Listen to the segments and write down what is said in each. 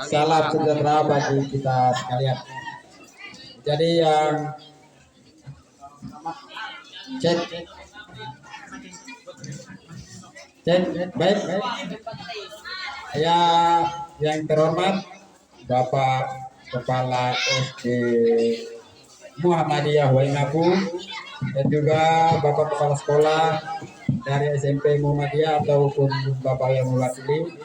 Salam sejahtera bagi kita sekalian. Jadi yang cek baik. Ya, yang terhormat Bapak Kepala SD Muhammadiyah Waingapu dan juga Bapak Kepala Sekolah dari SMP Muhammadiyah ataupun Bapak yang mewakili.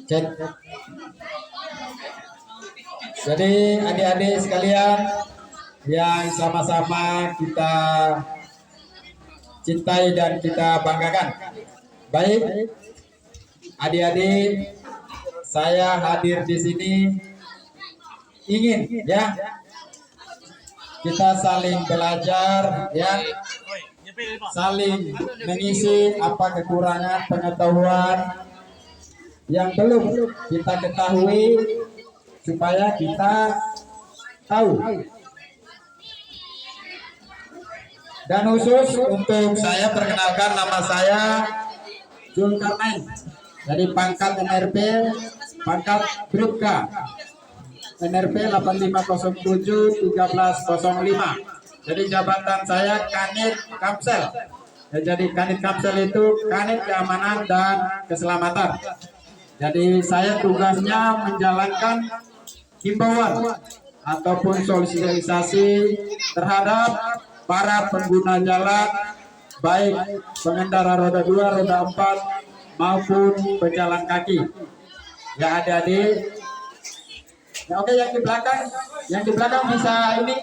Cek. Jadi adik-adik sekalian yang sama-sama kita cintai dan kita banggakan. Baik, adik-adik, saya hadir di sini ingin ya kita saling belajar ya, saling mengisi apa kekurangan pengetahuan yang belum kita ketahui supaya kita tahu. Dan khusus untuk saya perkenalkan, nama saya Zulkarnain dari pangkat NRP, pangkat Bribka NRP 8507 1305. Jadi jabatan saya Kanit Kamsel. Ya, jadi Kanit Kamsel itu Kanit Keamanan dan Keselamatan. Jadi saya tugasnya menjalankan himbauan ataupun sosialisasi terhadap para pengguna jalan, baik pengendara roda 2, roda 4 maupun pejalan kaki. Ya adik-adik. Ya, oke, yang di belakang bisa ini.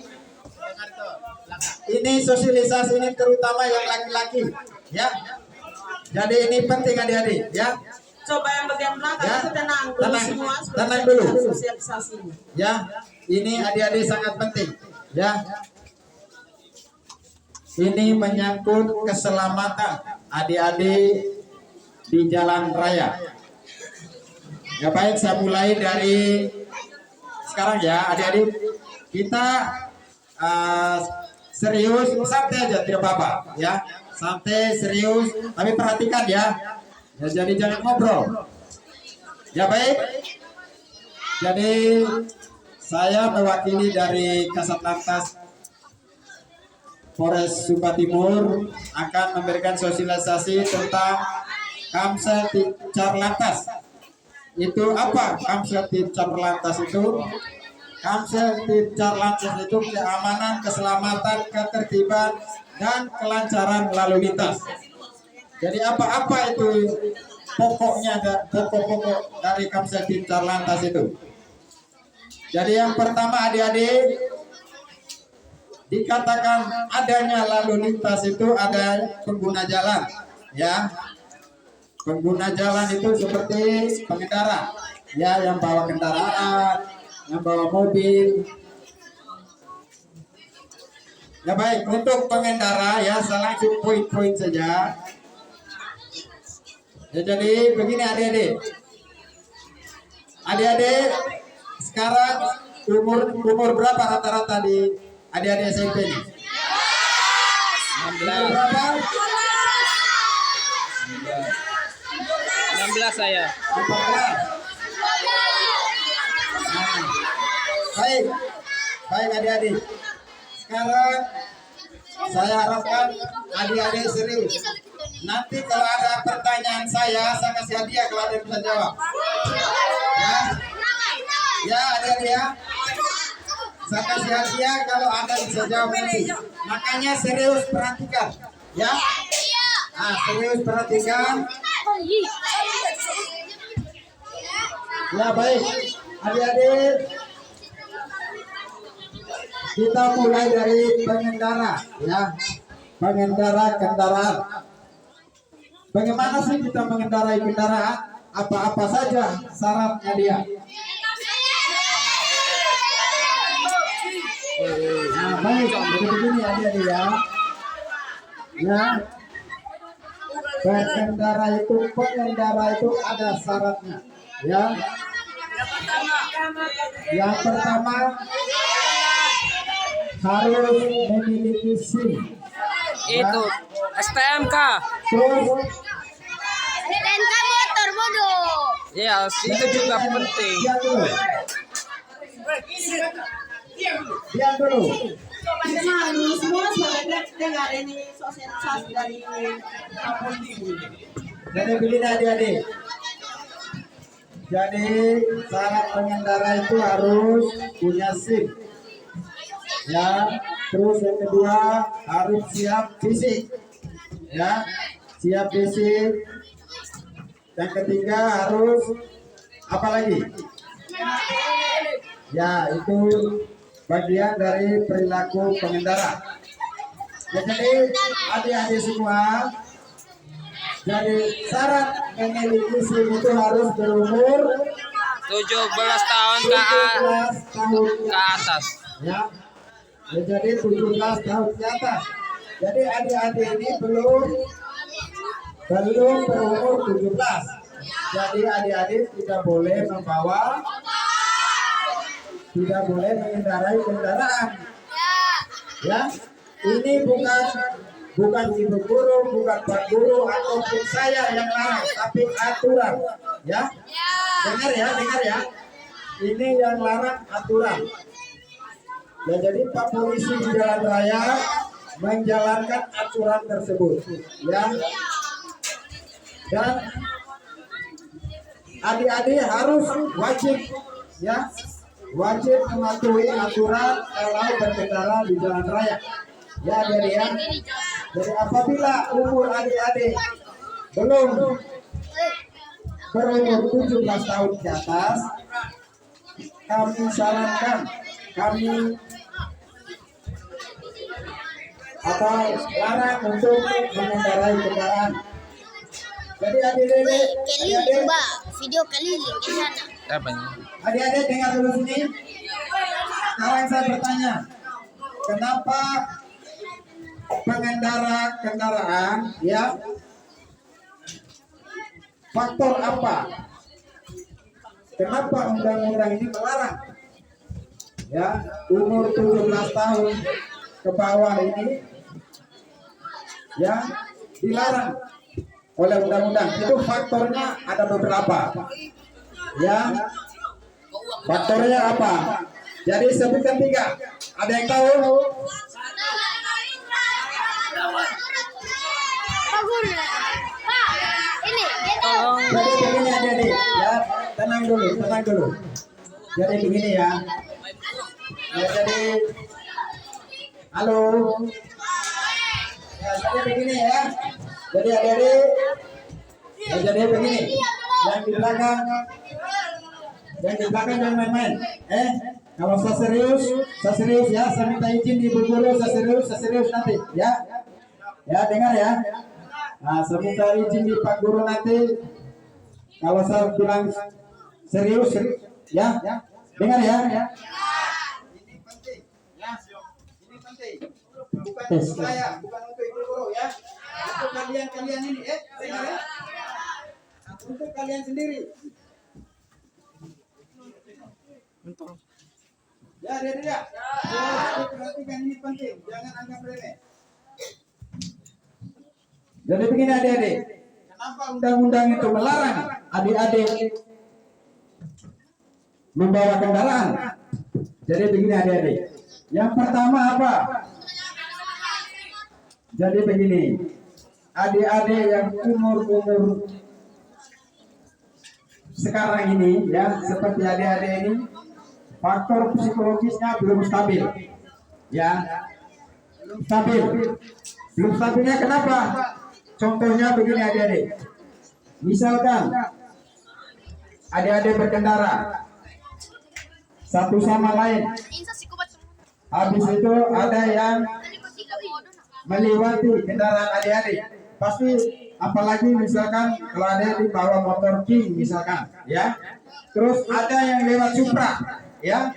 Ini sosialisasi ini terutama yang laki-laki, ya. Jadi ini penting adik-adik, ya. Coba yang bagian belakang Ya, itu tenang dulu semua. tenang dulu. Sosialisasinya. Ya, ini adik-adik sangat penting, ya. Ini menyangkut keselamatan adik-adik di jalan raya. Ya baik, saya mulai dari sekarang ya adik-adik. Kita serius, santai aja, tidak apa-apa ya. Santai, serius, tapi perhatikan ya. Ya, jadi jangan ngobrol. Ya baik. Jadi saya mewakili dari Kasatlantas Polres Sumba Timur akan memberikan sosialisasi tentang Kamsel Titcar Lantas. Itu apa Kamsel Titcar Lantas itu? Kamsel Titcar Lantas itu keamanan, keselamatan, ketertiban, dan kelancaran lalu lintas. Jadi apa-apa itu pokoknya, pokok-pokok dari Kamsel Titcar Lantas itu. Jadi yang pertama adik-adik, dikatakan adanya lalu lintas itu ada pengguna jalan, ya. Pengguna jalan itu seperti pengendara, ya, yang bawa kendaraan, yang bawa mobil. Ya baik, untuk pengendara ya saya langsung poin-poin saja. Ya, jadi begini adik-adik. Adik-adik sekarang umur berapa rata-rata di adik-adik SMP ini? 16. Berapa? 16 saya. 14. Nah, baik, baik adik-adik. Sekarang saya harapkan adik-adik serius. Nanti kalau ada pertanyaan saya kasih hadiah kalau ada yang bisa jawab. Ya, ya adik-adik ya. Saya kasih hadiah kalau Anda bisa jawab nanti. Makanya serius perhatikan, ya. Nah, serius perhatikan. Ya baik, adik-adik. Kita mulai dari pengendara, ya. Pengendara kendaraan. Bagaimana sih kita mengendarai kendaraan? Apa-apa saja syaratnya dia. Nah, baik, begini adik-adik ya. Ya, pengendara itu ada syaratnya, ya. Yang pertama harus memiliki SIM. Itu STMK. Terus bodoh. Ya, itu juga penting. Diam dulu. Nah, dulu semua sebagai dengar ini sosialisasi dari Kapolri. Jadi begini adik-adik. Jadi syarat pengendara itu harus punya SIM. Ya, terus yang kedua harus siap fisik. Ya, siap fisik. Yang ketiga harus apa lagi? Ya, itu bagian dari perilaku pengendara. Ya, jadi adik-adik semua, jadi syarat memiliki SIM itu harus berumur 17 tahun 17 tahun ke atas. ya. Ya, jadi 17 tahun ke atas. Jadi adik-adik ini belum berumur 17. Jadi adik-adik tidak boleh mengendarai kendaraan. Ya, ini bukan ibu guru, bukan pak guru ataupun saya yang larang, tapi aturan. Ya, dengar ya. Ini yang larang aturan. Ya, jadi Pak Polisi di jalan raya menjalankan aturan tersebut. Ya, dan adik-adik harus wajib mematuhi aturan kalau berkendara di jalan raya. Ya, adik-adik ya. Jadi apabila umur adik-adik belum berumur 17 tahun ke atas, kami sarankan, larang untuk mengendarai kendaraan. Jadi adik-adik, Coba video keliling di sana. Apanya? adik-adik dengar dulu sini. Sekarang saya bertanya, kenapa pengendara kendaraan, ya, faktor apa? Kenapa undang-undang ini melarang? Ya, umur 17 tahun ke bawah ini, ya, dilarang oleh undang-undang. Itu faktornya ada beberapa. Ya, faktornya apa? Jadi sebutkan 3. Ada yang tahu? Pak Guru. Pak, ini dia tahu. Tolong. Jadi begini adik-adik, ya, tenang dulu. Jadi begini ya. Ya, jadi halo. Ya, jadi begini ya. Jadi adik-adik, ya, jadi begini. Yang di belakang jangan main-main. Kalau saya serius ya. Saya minta izin ibu guru, saya serius nanti ya. Ya, dengar ya. Nah, saya minta izin di Pak Guru nanti. Kalau saya bilang serius ya. Dengar ya. Ini penting ya. Ini penting. Bukan untuk saya, bukan untuk ibu guru ya. Untuk kalian ini dengar ya. Untuk kalian sendiri. Ya, dia. Perhatikan, ini penting. Jangan anggap remeh. Jadi begini adik-adik. Kenapa undang-undang itu melarang adik-adik membawa kendaraan? Jadi begini adik-adik. Yang pertama apa? Jadi begini. Adik-adik yang umur sekarang ini ya, seperti adik-adik ini, faktor psikologisnya belum stabil. Ya. Belum stabilnya kenapa? Contohnya begini adik-adik. Misalkan adik-adik berkendara satu sama lain. Habis itu ada yang melewati kendaraan adik-adik. Pasti apalagi misalkan kalau ada di bawah motor King misalkan, ya. Terus ada yang lewat Supra, ya.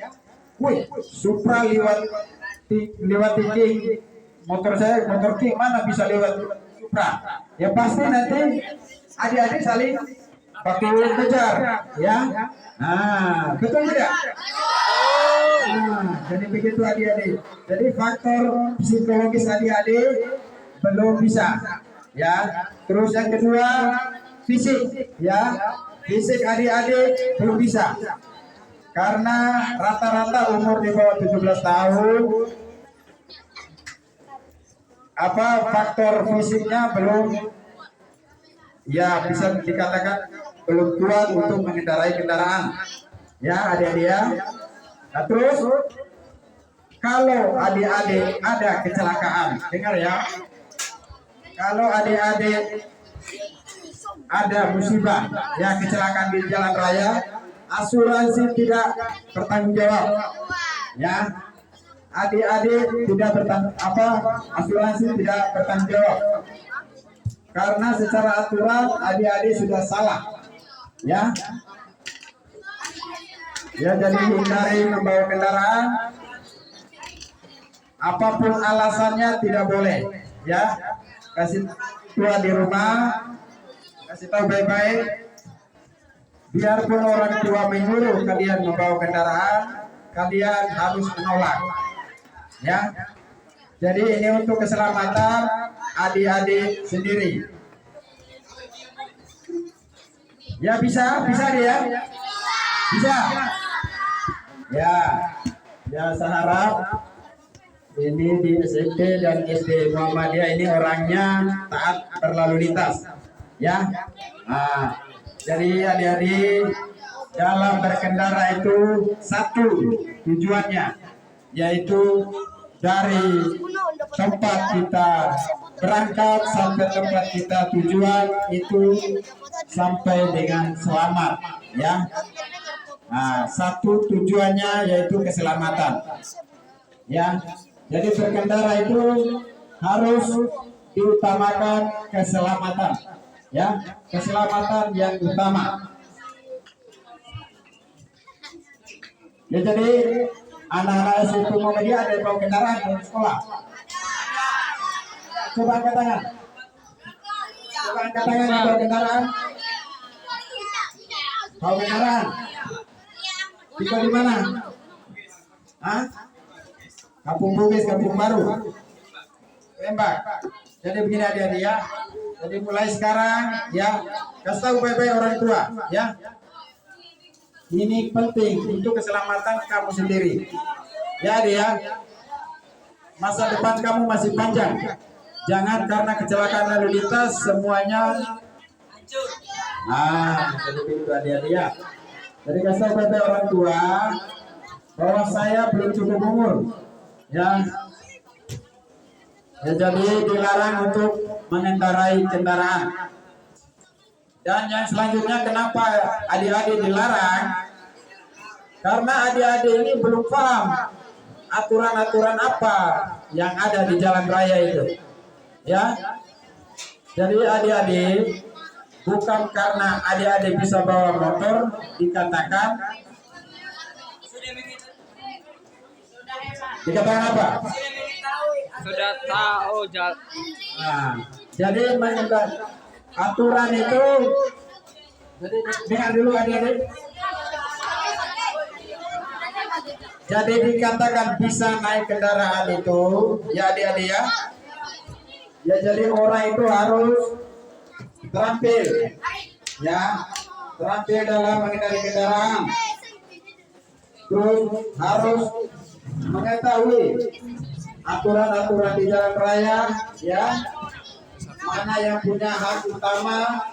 Wih, Supra lewati King. Motor King mana bisa lewat Supra? Ya pasti nanti adik-adik saling pakai kejar, ya. Nah, betul tidak? Nah, jadi begitu adik-adik. Jadi faktor psikologis adik-adik belum bisa, ya. Terus yang kedua, fisik ya. Fisik adik-adik belum bisa. Karena rata-rata umur di bawah 17 tahun faktor fisiknya belum ya bisa dikatakan belum kuat untuk mengendarai kendaraan ya adik-adik ya. Nah, terus kalau adik-adik ada kecelakaan, dengar ya, kalau adik-adik ada musibah ya kecelakaan di jalan raya, asuransi tidak bertanggung jawab ya. Adik-adik tidak asuransi tidak bertanggung jawab karena secara aturan adik-adik sudah salah ya. Ya, jadi hindari membawa kendaraan apapun alasannya tidak boleh ya. Kasih tua di rumah, kasih tahu baik-baik. Biarpun orang tua menyuruh kalian membawa kendaraan, kalian harus menolak ya. Jadi ini untuk keselamatan adik-adik sendiri ya. Bisa dia bisa ya. Saya harap ini di SMP dan SD Muhammadiyah ini orangnya taat berlalu lintas ya. Nah, jadi adik-adik dalam berkendara itu satu tujuannya, yaitu dari tempat kita berangkat sampai tempat kita tujuan itu sampai dengan selamat ya. Nah, satu tujuannya yaitu keselamatan ya. Jadi berkendara itu harus diutamakan keselamatan ya, keselamatan yang utama ya. Jadi anak-anak SMP Muhammadiyah ada yang bawa kendaraan ke sekolah? Coba angkat tangan. Coba angkat tangan yang bawa kendaraan. Bawa kendaraan. Tinggal di mana? Hah? Kampung Bugis, Kampung Baru, Lembang. Jadi begini adik-adik ya. Jadi mulai sekarang ya, kasih tahu baik-baik orang tua ya. Ini penting untuk keselamatan kamu sendiri ya adik ya. Masa depan kamu masih panjang. Jangan karena kecelakaan lalu lintas semuanya jadi begitu adik-adik ya. Jadi kasih tahu baik-baik orang tua bahwa saya belum cukup umur ya. Jadi dilarang untuk mengendarai kendaraan. Dan yang selanjutnya kenapa adik-adik dilarang? Karena adik-adik ini belum paham aturan-aturan apa yang ada di jalan raya itu ya. Jadi adik-adik bukan karena adik-adik bisa bawa motor dikatakan apa? Sudah tahu Nah, jadi mengendarai aturan itu. Jadi dengar dulu adik-adik. Jadi dikatakan bisa naik kendaraan itu ya adik-adik ya. Ya jadi orang itu harus terampil ya, terampil dalam mengendarai kendaraan. Terus harus mengetahui aturan-aturan di jalan raya ya. Mana yang punya hak utama,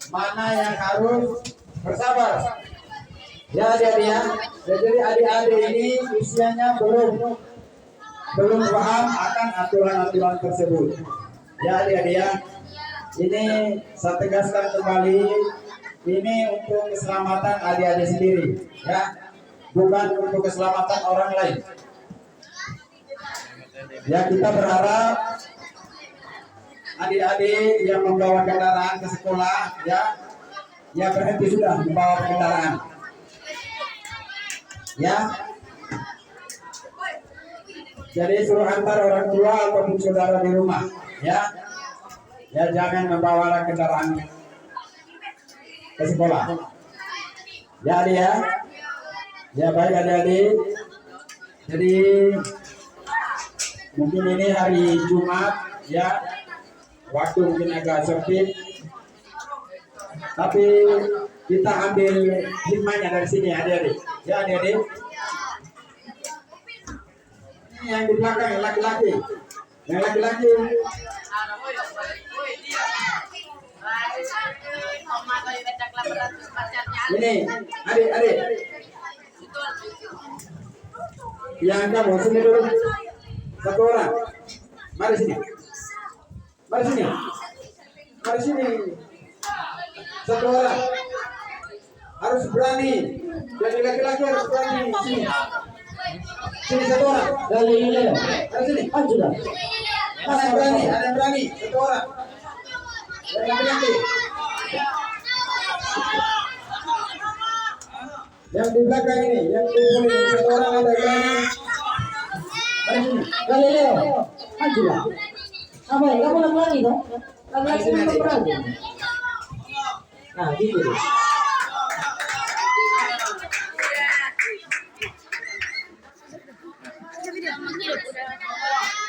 mana yang harus bersabar ya adik-adik ya. Jadi adik-adik ini usianya belum paham akan aturan-aturan tersebut ya adik-adik ya. Ini saya tegaskan kembali, ini untuk keselamatan adik-adik sendiri ya, bukan untuk keselamatan orang lain ya. Kita berharap adik-adik yang membawa kendaraan ke sekolah ya berhenti sudah membawa kendaraan ya. Jadi suruh antar orang tua ataupun saudara di rumah ya. Ya jangan membawa kendaraan ke sekolah ya adik ya. Ya baik adik-adik. Jadi mungkin ini hari Jumat ya, waktu mungkin agak sempit. Tapi kita ambil hikmahnya dari sini adik-adik. Ya adik-adik. Ini yang di belakang yang laki-laki. Yang laki-laki. Ini adik-adik. Yang kamu sini dulu. Satu orang. Mari sini. Mari sini. Mari sini. Satu orang. Harus berani. Jadi laki-laki harus berani. Sini. Sini satu orang. Dari ini. Mari sini. Sudah. Ada yang berani. Ada yang berani. Satu orang. Dari laki-laki. Yang di belakang ini. Yang kumpul ini. Satu orang ada yang berani. Mari sini. Galileo, Angela. Apa ya? Kamu lagi dong? Lagi yang berani. Nah, gitu deh.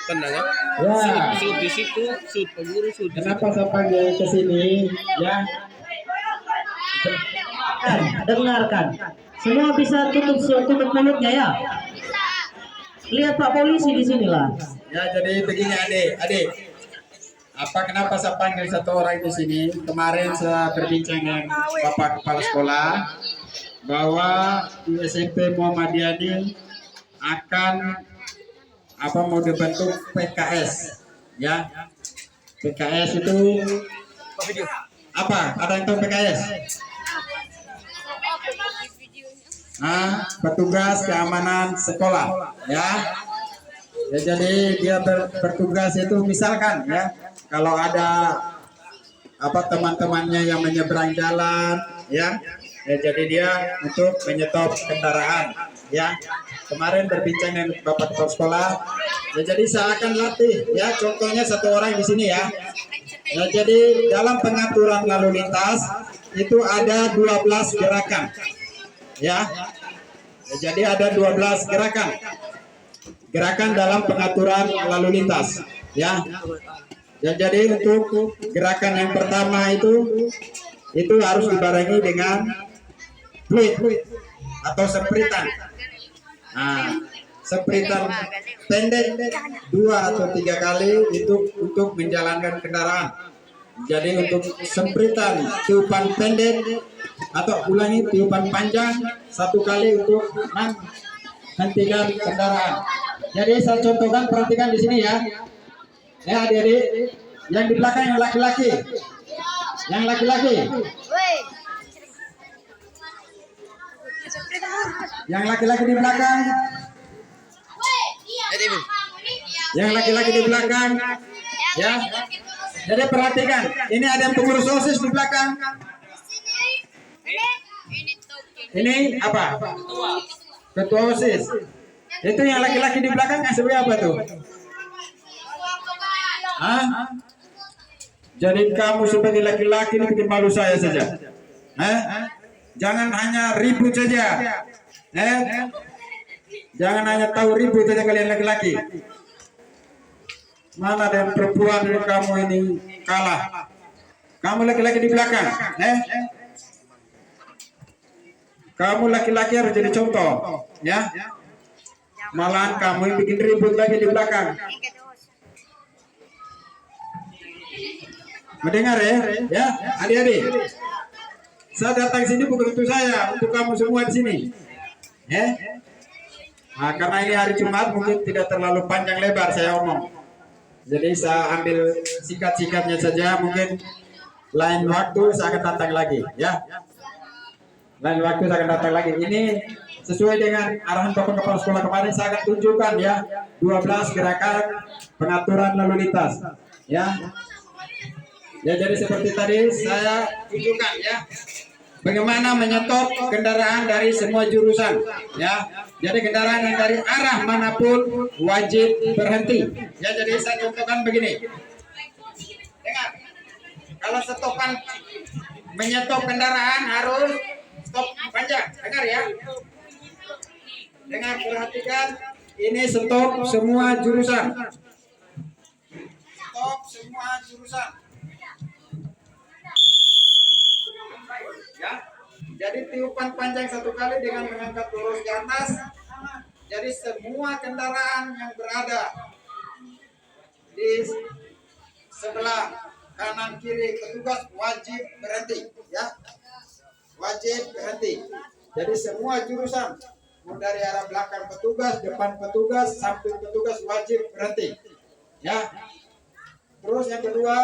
Tenang ya. Ya. Shoot di situ, shoot pemburu shoot. Kenapa saya panggil ke sini? Ya. Dengarkan. Semua bisa tutup mulutnya ya. Lihat Pak Polisi di sinilah. Ya, jadi begini adik. Kenapa saya panggil satu orang di sini? Kemarin saya berbincang dengan Bapak Kepala Sekolah bahwa di SMP Muhammadiyah ini akan mau dibentuk PKS, ya. PKS itu apa? Ada yang tahu PKS? Petugas keamanan sekolah, ya. Ya, jadi dia bertugas itu misalkan ya, kalau ada teman-temannya yang menyeberang jalan, ya, jadi dia untuk menyetop kendaraan, ya. Kemarin berbincang dengan Bapak Kepala Sekolah, ya, jadi saya akan latih, ya. Contohnya satu orang di sini ya. Ya, jadi dalam pengaturan lalu lintas itu ada 12 gerakan. Ya, jadi ada 12 gerakan dalam pengaturan lalu lintas, ya. Ya, jadi untuk gerakan yang pertama itu harus dibarengi dengan fluid atau sempritan. Sempritan pendek 2 atau 3 kali itu untuk menjalankan kendaraan. Jadi untuk sempritan tiupan pendek atau ulangi tiupan panjang 1 kali untuk menghentikan kendaraan. Jadi saya contohkan, perhatikan di sini ya. Ya adik-adik, yang di belakang yang laki-laki. Yang laki-laki. Yang laki-laki di belakang. Yang laki-laki di belakang. Ya. Jadi perhatikan, ini ada yang pengurus OSIS di belakang. Ini apa? Ketua OSIS. Itu yang laki-laki di belakang sebagai apa tuh? Jadi kamu sebagai laki-laki ini bikin malu saya saja. Jangan hanya ribut saja. Jangan hanya tahu ribut saja kalian laki-laki. Mana ada yang perempuan dari kamu ini kalah? Kamu laki-laki di belakang. Kamu laki-laki harus jadi contoh, ya. Malahan kamu yang bikin ribut lagi di belakang. Mendengar ya, adik-adik. Saya datang sini bukan untuk saya, untuk kamu semua di sini. Karena ini hari Jumat mungkin tidak terlalu panjang lebar saya omong. Jadi saya ambil singkat-singkatnya saja. Mungkin lain waktu saya akan datang lagi, ya. Lain waktu saya akan datang lagi. Ini sesuai dengan arahan Bapak Kepala Sekolah kemarin, saya akan tunjukkan ya 12 gerakan pengaturan lalu lintas, ya. Ya, jadi seperti tadi saya tunjukkan ya bagaimana menyetop kendaraan dari semua jurusan, ya. Jadi kendaraan yang dari arah manapun wajib berhenti. Ya, jadi saya contohkan begini. Dengar. Kalau stopan menyetop kendaraan harus stop panjang. Dengar ya. Dengar, perhatikan. Ini stop semua jurusan. Stop semua jurusan. Jadi tiupan panjang satu kali dengan mengangkat lurus ke atas. Jadi semua kendaraan yang berada di sebelah kanan kiri petugas wajib berhenti, ya, wajib berhenti. Jadi semua jurusan dari arah belakang petugas, depan petugas, samping petugas wajib berhenti, ya. Terus yang kedua,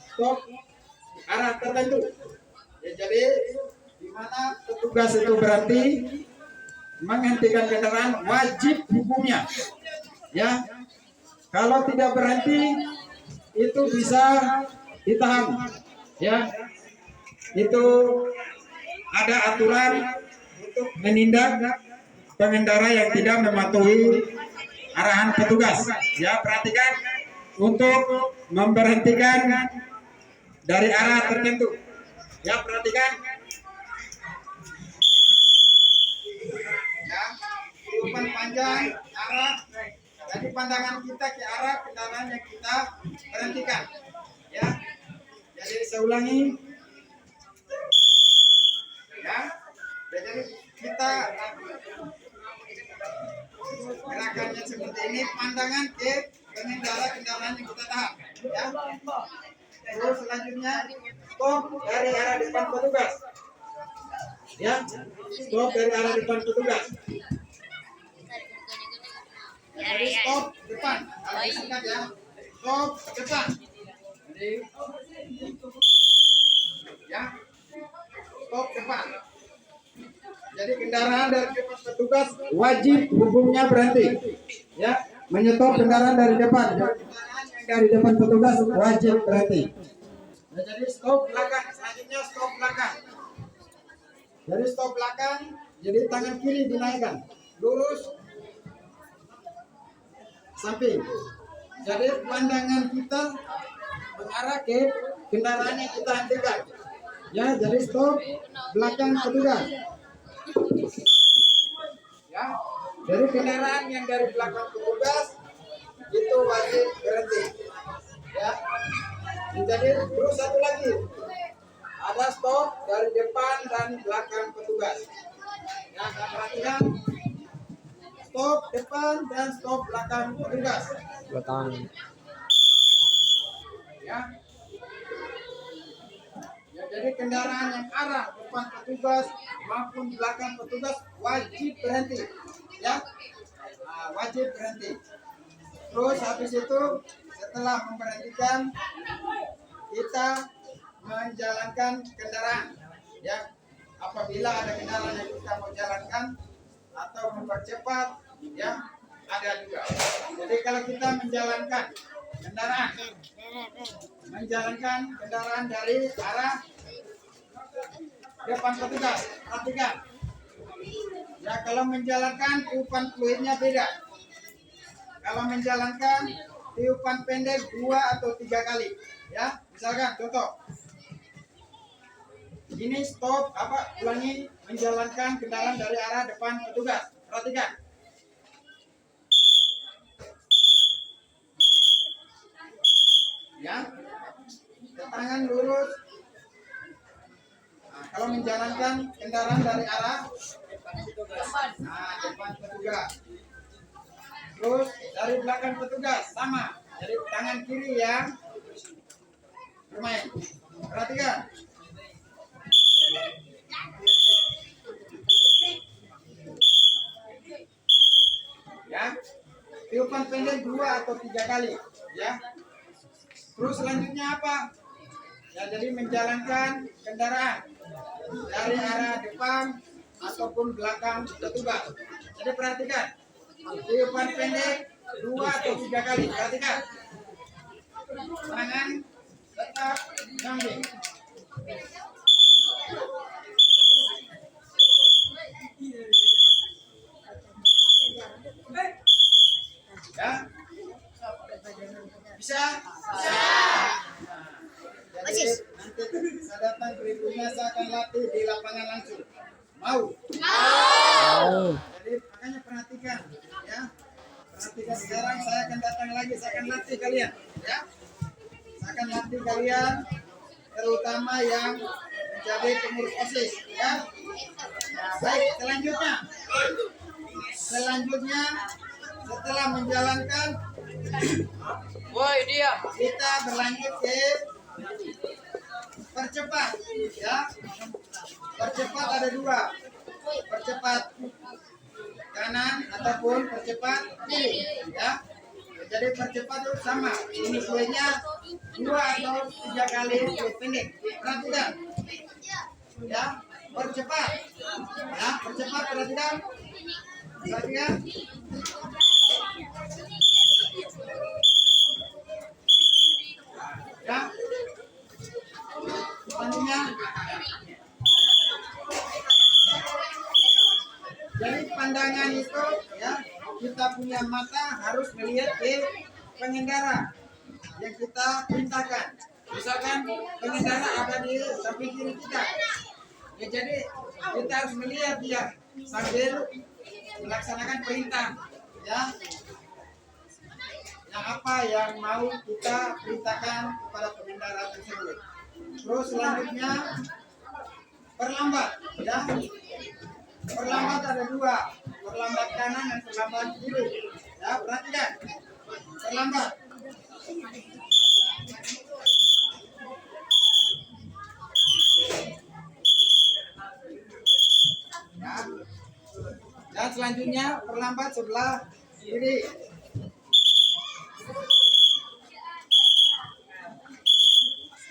stop arah tertentu. Ya, jadi di mana petugas itu berhenti menghentikan kendaraan wajib hukumnya, ya. Kalau tidak berhenti itu bisa ditahan, ya. Itu ada aturan untuk menindak pengendara yang tidak mematuhi arahan petugas, ya. Perhatikan untuk memberhentikan dari arah tertentu, ya. Perhatikan, ya. Tiupan panjang arah. Jadi pandangan kita ke arah kendaraan yang kita berhentikan, ya. Jadi saya ulangi, ya. Jadi kita gerakannya seperti ini, pandangan ke pengendara kendaraan yang kita tahan, ya. Terus selanjutnya stop dari arah depan petugas, ya. Stop dari arah depan petugas. Jadi stop depan, kalau disingkat, ya. Stop depan. Jadi, ya, stop depan. Jadi kendaraan dari depan petugas wajib hukumnya berhenti, ya. Menyetop kendaraan dari depan. Jadi, kendaraan yang dari depan petugas wajib berhenti. Nah, jadi stop belakang. Selanjutnya stop belakang. Jadi stop belakang. Jadi tangan kiri dinaikkan, lurus samping. Jadi pandangan kita mengarah ke kendaraan yang kita hentikan, ya. Jadi stop belakang petugas, ya. Dari kendaraan yang dari belakang petugas itu wajib berhenti, ya. Jadi terus satu lagi, ada stop dari depan dan belakang petugas, ya. Perhatikan, stop depan dan stop belakang petugas, ya. Ya, jadi kendaraan yang arah depan petugas maupun belakang petugas wajib berhenti, ya. Nah, wajib berhenti. Terus habis itu setelah memberhentikan kita menjalankan kendaraan, ya. Apabila ada kendaraan yang kita mau jalankan atau mempercepat, ya, ada juga. Jadi kalau kita menjalankan kendaraan dari arah depan petugas, perhatikan, ya. Kalau menjalankan tiupan fluidnya beda. Kalau menjalankan tiupan pendek 2 atau 3 kali, ya. Misalkan contoh ini, stop, ulangi, menjalankan kendaraan dari arah depan petugas. Perhatikan, ya. Tangan lurus. Nah, kalau menjalankan kendaraan dari arah depan petugas. Terus dari belakang petugas sama. Jadi tangan kiri yang bermain. Perhatikan. Ya. Tiupan pendek 2 atau 3 kali, ya. Terus selanjutnya apa? Ya, jadi menjalankan kendaraan dari arah depan ataupun belakang petugas. Jadi perhatikan, tiupan pendek 2 atau 3 kali. Perhatikan, tangan tetap samping. Ya, bisa? Bisa. Jadi nanti saya datang berikutnya saya akan latih di lapangan langsung. Mau? Mau. Jadi makanya perhatikan, ya. Perhatikan, sekarang saya akan datang lagi, saya akan latih kalian, ya. Saya akan latih kalian, terutama yang menjadi pengurus OSIS ya. Nah, baik, selanjutnya setelah menjalankan kita berlanjut ke percepat ya. Percepat ada dua, percepat kanan ataupun percepat kiri ya. Jadi percepat itu sama, ini kuenya 2 atau 3 kali lebih pendek. Perhatikan ya, percepat ya, percepat, perhatikan ya. Selanjutnya, jadi pandangan itu ya, kita punya mata harus melihat ke pengendara yang kita perintahkan. Misalkan pengendara ada di samping kiri kita, ya jadi kita harus melihat dia sambil melaksanakan perintah ya. Yang apa yang mau kita perintahkan kepada pengendara tersebut. Terus selanjutnya perlambat ya. Perlambat ada dua, perlambat kanan dan perlambat kiri ya, perhatikan perlambat ya. Dan selanjutnya perlambat sebelah kiri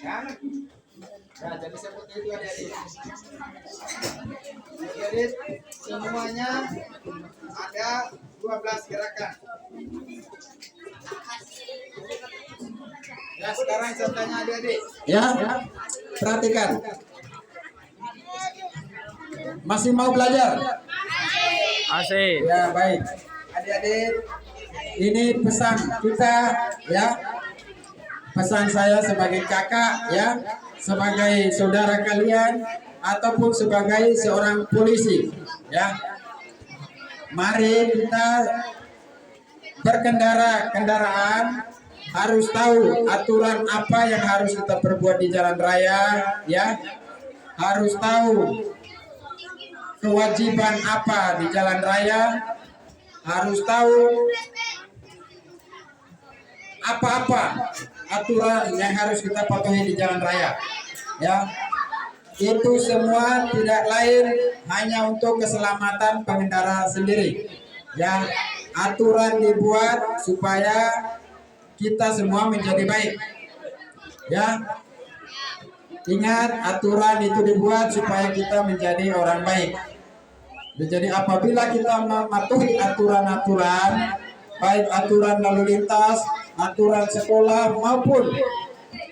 ya. Nah, jadi seperti itu adik-adik. Jadi semuanya ada 12 gerakan. Ya, sekarang saya tanya adik-adik. Ya, perhatikan. Masih mau belajar? Asik. Ya, baik. Adik-adik, ini pesan kita ya. Pesan saya sebagai kakak ya, sebagai saudara kalian ataupun sebagai seorang polisi ya. Mari kita berkendara kendaraan harus tahu aturan apa yang harus kita perbuat di jalan raya ya. Harus tahu kewajiban apa di jalan raya. Harus tahu apa-apa aturan yang harus kita patuhi di jalan raya ya. Itu semua tidak lain hanya untuk keselamatan pengendara sendiri ya. Aturan dibuat supaya kita semua menjadi baik ya. Ingat, aturan itu dibuat supaya kita menjadi orang baik. Jadi apabila kita mematuhi aturan-aturan, baik aturan lalu lintas, aturan sekolah maupun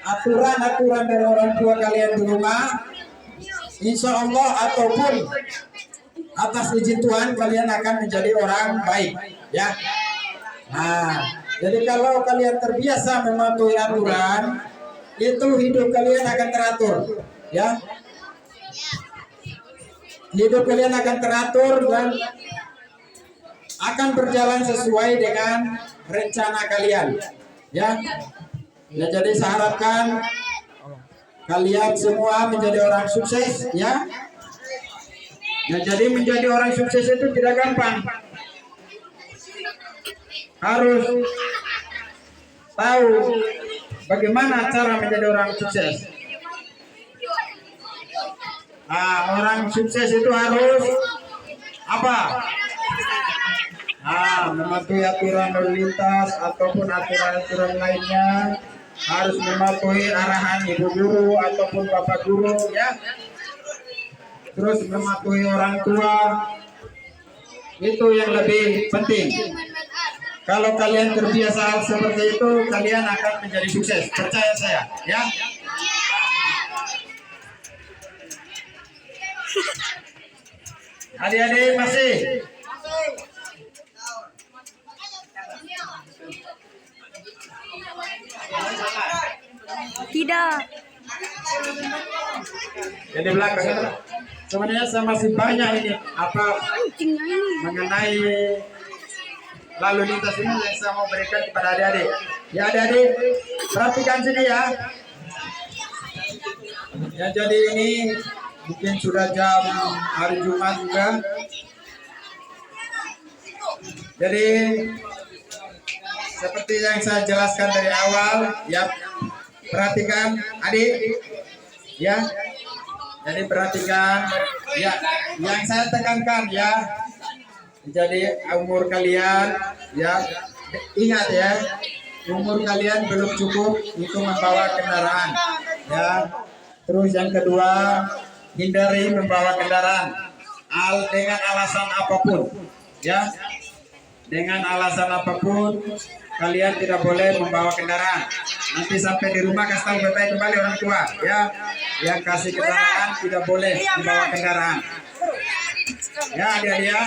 aturan-aturan dari orang tua kalian di rumah, insya Allah ataupun atas izin Tuhan kalian akan menjadi orang baik ya. Nah, jadi kalau kalian terbiasa mematuhi aturan, itu hidup kalian akan teratur ya. Hidup kalian akan teratur dan akan berjalan sesuai dengan rencana kalian ya. Ya, jadi saya harapkan kalian semua menjadi orang sukses ya. Ya, jadi menjadi orang sukses itu tidak gampang. Harus tahu bagaimana cara menjadi orang sukses. Nah, orang sukses itu harus apa? Nah, mematuhi aturan lalu lintas ataupun aturan-aturan lainnya, harus mematuhi arahan ibu guru ataupun bapak guru ya. Terus mematuhi orang tua, itu yang lebih penting. Kalau kalian terbiasa hal seperti itu, kalian akan menjadi sukses, percaya saya ya. Adik-adik masih? Tidak. Jadi belakang sebenarnya saya masih banyak ini apa mengenai lalu lintas ini yang saya mau berikan kepada adik-adik. Ya adik-adik, perhatikan sini ya. Ya, jadi ini mungkin sudah jam hari Jumat juga. Jadi seperti yang saya jelaskan dari awal, ya perhatikan adik, ya. Jadi perhatikan, ya, yang saya tekankan ya. Jadi umur kalian, ya, ingat ya, umur kalian belum cukup untuk membawa kendaraan, ya. Terus yang kedua, hindari membawa kendaraan dengan alasan apapun, ya. Dengan alasan apapun kalian tidak boleh membawa kendaraan. Nanti sampai di rumah kasih tahu bapak kembali orang tua, ya. Yang kasih kendaraan tidak boleh membawa kendaraan. Ya, adik-adik ya.